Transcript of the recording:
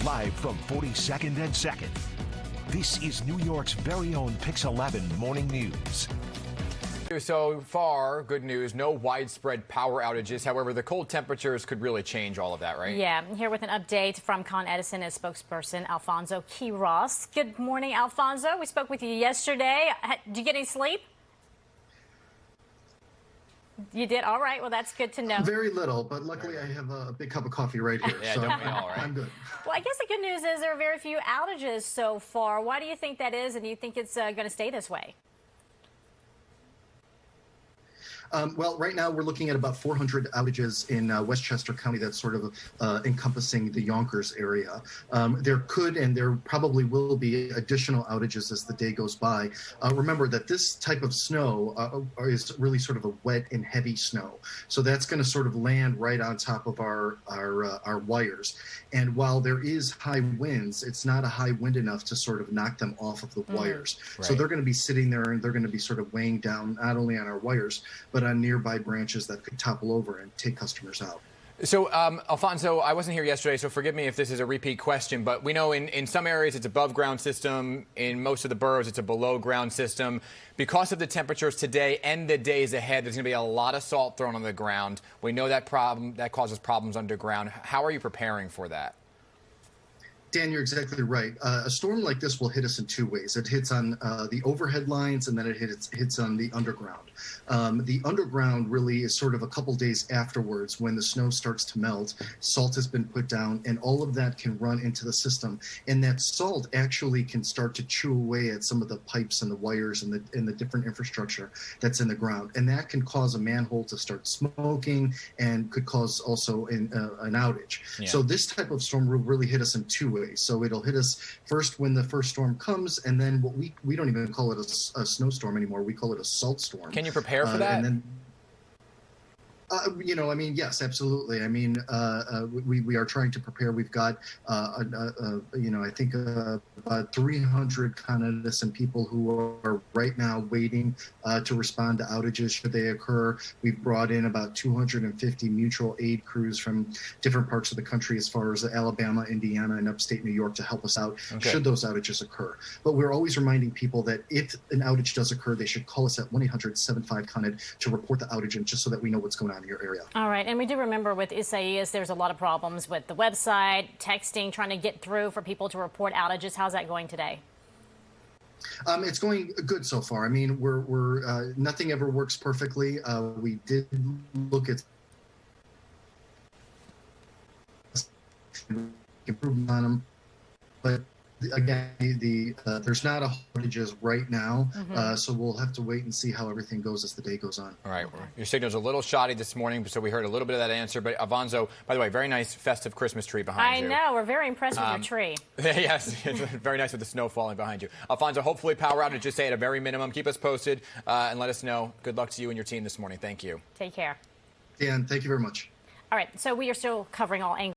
Live from 42nd and 2nd, this is New York's very own PIX 11 Morning News. So far, good news, no widespread power outages. However, the cold temperatures could really change all of that, right? Yeah, here with an update from Con Edison and spokesperson Alfonso Quiroz. Good morning, Alfonso. We spoke with you yesterday. Did you get any sleep? You did? All right. Well, that's good to know. Very little, but luckily I have a big cup of coffee right here. Yeah, so don't we all, right? I'm good. Well, I guess the good news is there are very few outages so far. Why do you think that is, and do you think it's going to stay this way? Well, right now we're looking at about 400 outages in Westchester County. That's sort of encompassing the Yonkers area. There could and there probably will be additional outages as the day goes by. Remember that this type of snow is really sort of a wet and heavy snow. So that's going to sort of land right on top of our wires. And while there is high winds, it's not a high wind enough to sort of knock them off of the wires. Right. So they're going to be sitting there and they're going to be sort of weighing down not only on our wires, but on nearby branches that could topple over and take customers out. So, Alfonso, I wasn't here yesterday, so forgive me if this is a repeat question, but we know in some areas it's above ground system. In most of the boroughs, it's a below ground system. Because of the temperatures today and the days ahead, there's going to be a lot of salt thrown on the ground. We know that causes problems underground. How are you preparing for that? Dan, you're exactly right. A storm like this will hit us in two ways. It hits on the overhead lines, and then it hits on the underground. The underground really is sort of a couple days afterwards when the snow starts to melt, salt has been put down, and all of that can run into the system. And that salt actually can start to chew away at some of the pipes and the wires and the different infrastructure that's in the ground. And that can cause a manhole to start smoking and could cause also an outage. Yeah. So this type of storm will really hit us in two ways. So it'll hit us first when the first storm comes, and then what we don't even call it a snowstorm anymore. We call it a salt storm. Can you prepare for that? And then, I mean, yes, absolutely. I mean, we are trying to prepare. We've got, I think about 300 Con Edison people who are right now waiting to respond to outages should they occur. We've brought in about 250 mutual aid crews from different parts of the country as far as Alabama, Indiana, and upstate New York to help us out should those outages occur. But we're always reminding people that if an outage does occur, they should call us at 1-800-75-CON-ED to report the outage, and just so that we know what's going on in your area. All right. And we do remember with Isaias, there's a lot of problems with the website, texting, trying to get through for people to report outages. How's that going today? It's going good so far. I mean, we're nothing ever works perfectly. We did look at improvement on them, but again, there's not a outages right now, so we'll have to wait and see how everything goes as the day goes on. All right. Your signal's a little shoddy this morning, so we heard a little bit of that answer. But Alfonso, by the way, very nice festive Christmas tree behind you. I know. We're very impressed with your tree. Yes, it's very nice with the snow falling behind you. Alfonso, hopefully power outages stay at a very minimum. Keep us posted and let us know. Good luck to you and your team this morning. Thank you. Take care. Dan, thank you very much. All right. So we are still covering all angles.